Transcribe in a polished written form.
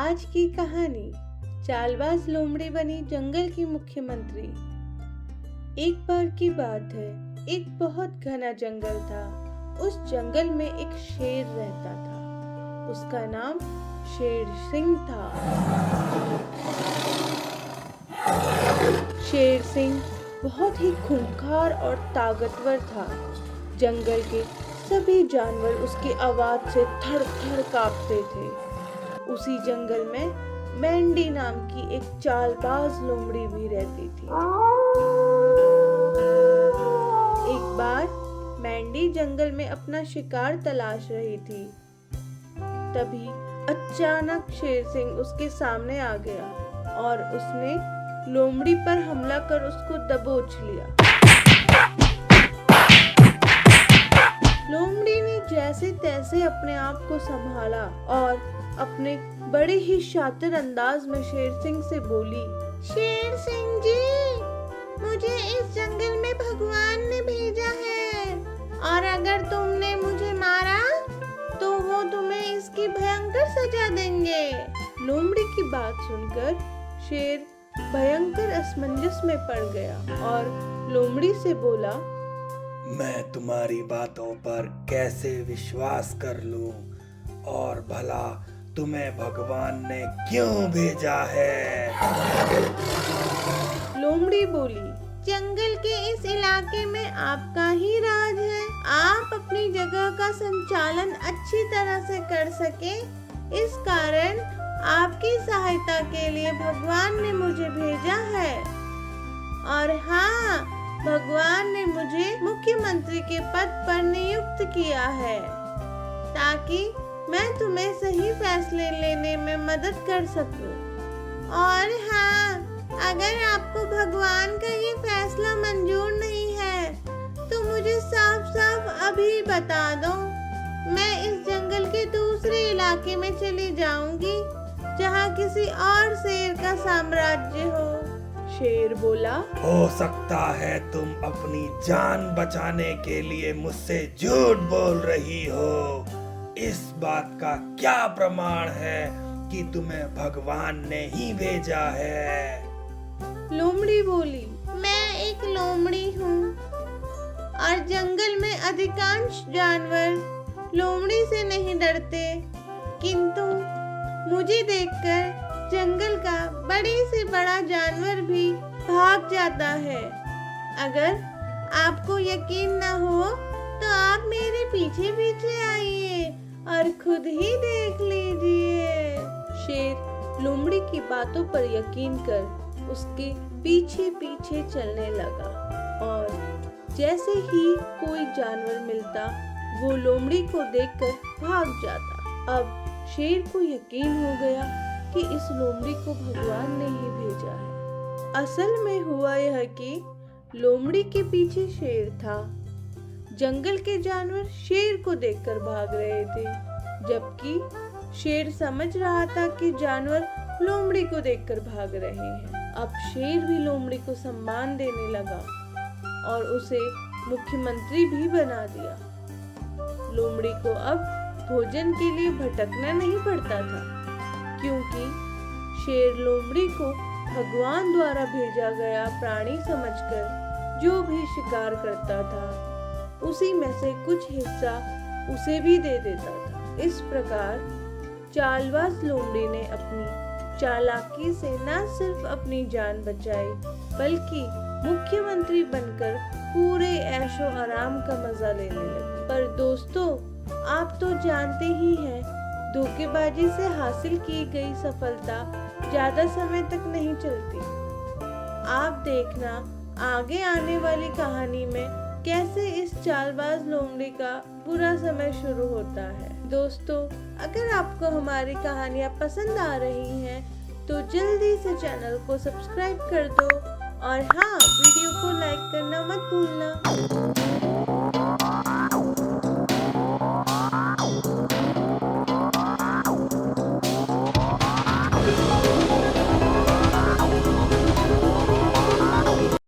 आज की कहानी चालबाज लोमड़ी बनी जंगल की मुख्यमंत्री। एक बार की बात है, एक बहुत घना जंगल था। उस जंगल में एक शेर रहता था। उसका नाम शेर सिंह था। शेर सिंह बहुत ही खूंखार और ताकतवर था। जंगल के सभी जानवर उसकी आवाज से थर थर कांपते थे। उसी जंगल में मैंडी नाम की एक चालबाज लोमड़ी भी रहती थी। एक बार मैंडी जंगल में अपना शिकार तलाश रही थी। तभी अचानक शेर सिंह उसके सामने आ गया और उसने लोमड़ी पर हमला कर उसको दबोच लिया। लोमड़ी ने जैसे तैसे अपने आप को संभाला और अपने बड़े ही शातिर अंदाज में शेर सिंह से बोली, शेर सिंह जी, मुझे इस जंगल में भगवान ने भेजा है और अगर तुमने मुझे मारा तो वो तुम्हें इसकी भयंकर सजा देंगे। लोमड़ी की बात सुनकर शेर भयंकर असमंजस में पड़ गया और लोमड़ी से बोला, मैं तुम्हारी बातों पर कैसे विश्वास कर लूं और भला तुम्हें भगवान ने क्यों भेजा है? लोमड़ी बोली, जंगल के इस इलाके में आपका ही राज है। आप अपनी जगह का संचालन अच्छी तरह से कर सके, इस कारण आपकी सहायता के लिए भगवान ने मुझे भेजा है। और हाँ, भगवान ने मुझे मुख्यमंत्री के पद पर नियुक्त किया है ताकि मैं तुम्हें सही फैसले लेने में मदद कर सकूं। और हाँ, अगर आपको भगवान का ये फैसला मंजूर नहीं है तो मुझे साफ साफ अभी बता दो। मैं इस जंगल के दूसरे इलाके में चली जाऊंगी जहाँ किसी और शेर का साम्राज्य हो। शेर बोला, हो सकता है तुम अपनी जान बचाने के लिए मुझसे झूठ बोल रही हो। इस बात का क्या प्रमाण है कि तुम्हें भगवान ने ही भेजा है? लोमड़ी बोली, मैं एक लोमड़ी हूँ और जंगल में अधिकांश जानवर लोमड़ी से नहीं डरते, किंतु मुझे देखकर जंगल का बड़े से बड़ा जानवर भी भाग जाता है। अगर आपको यकीन न हो तो आप मेरे पीछे पीछे आइए और खुद ही देख लीजिए। शेर लोमड़ी की बातों पर यकीन कर उसके पीछे पीछे चलने लगा और जैसे ही कोई जानवर मिलता वो लोमड़ी को देखकर भाग जाता। अब शेर को यकीन हो गया कि इस लोमड़ी को भगवान ने ही भेजा है। असल में हुआ यह कि लोमड़ी के पीछे शेर था। जंगल के जानवर शेर को देखकर भाग रहे थे, जबकि शेर समझ रहा था कि जानवर लोमड़ी को देखकर भाग रहे हैं। अब शेर भी लोमड़ी को सम्मान देने लगा और उसे मुख्यमंत्री भी बना दिया। लोमड़ी को अब भोजन के लिए भटकना नहीं पड़ता था, क्योंकि शेर लोमड़ी को भगवान द्वारा भेजा गया प्राणी समझकर जो भी शिकार करता था उसी में से कुछ हिस्सा उसे भी दे देता था। इस प्रकार चालबाज लोमड़ी ने अपनी चालाकी से न सिर्फ अपनी जान बचाई बल्कि मुख्यमंत्री बनकर पूरे ऐशो आराम का मजा लेने लगी। पर दोस्तों, आप तो जानते ही हैं, धोखेबाजी से हासिल की गई सफलता ज्यादा समय तक नहीं चलती। आप देखना आगे आने वाली कहानी में कैसे इस चालबाज लोमड़ी का बुरा समय शुरू होता है। दोस्तों, अगर आपको हमारी कहानियाँ पसंद आ रही हैं तो जल्दी से चैनल को सब्सक्राइब कर दो और हाँ, वीडियो को लाइक करना मत भूलना।